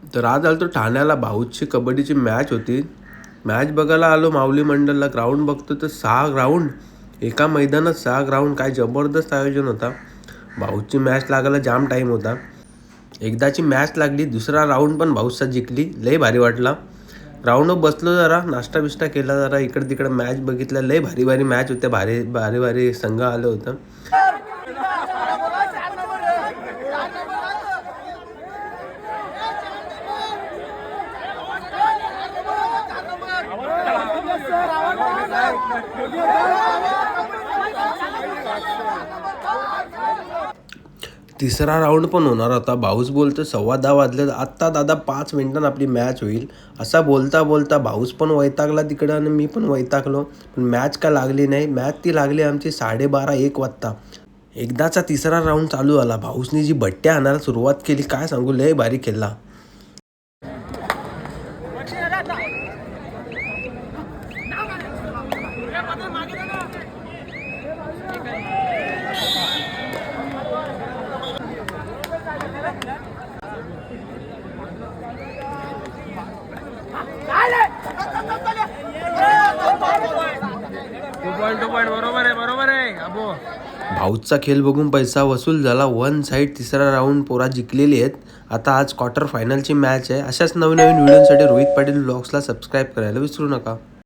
तर आज आलो तो ठाण्याला, भाऊची कबड्डीची मॅच होती. मॅच बघायला आलो माऊली मंडलला. ग्राउंड बघतो तर 6 ग्राउंड, एका मैदानात 6 ग्राउंड. काय जबरदस्त आयोजन होता. भाऊची मॅच लागायला जाम टाईम होता. एकदाची मॅच लागली, दुसरा राऊंड पण भाऊचा जिंकली. लय भारी वाटला. ग्राउंडवर बसलो, जरा नाश्ता बिष्टा केला, जरा इकडे तिकडे मॅच बघितल्या. लय भारी भारी मॅच होत्या, भारी भारी भारी संघ आलं होतं. तिसरा राऊंड पण होणार होता. भाऊस बोलतो 10:15 वाजले, आत्ता दादा 5 मिनिटांनी आपली मॅच होईल. असा बोलता बोलता भाऊस पण वैतागला तिकडं आणि मी पण वैतागलो. पण मॅच का लागली नाही. मॅच ती लागली आमची 12:30-1 वाजता. एकदाचा तिसरा राऊंड चालू झाला. भाऊसनी जी बट्ट्या आणायला सुरुवात केली, काय सांगू, लय भारी खेळला. बरोबर आहे अबो. भाऊचा खेळ बघून पैसा वसूल झाला. 1 साईड तिसरा राऊंड पोरा जिंकलेली आहेत. आता आज क्वार्टर फायनलची मॅच आहे. अशाच नवीन नवीन व्हिडिओसाठी रोहित पाटील ब्लॉग्सला सबस्क्राईब करायला विसरू नका.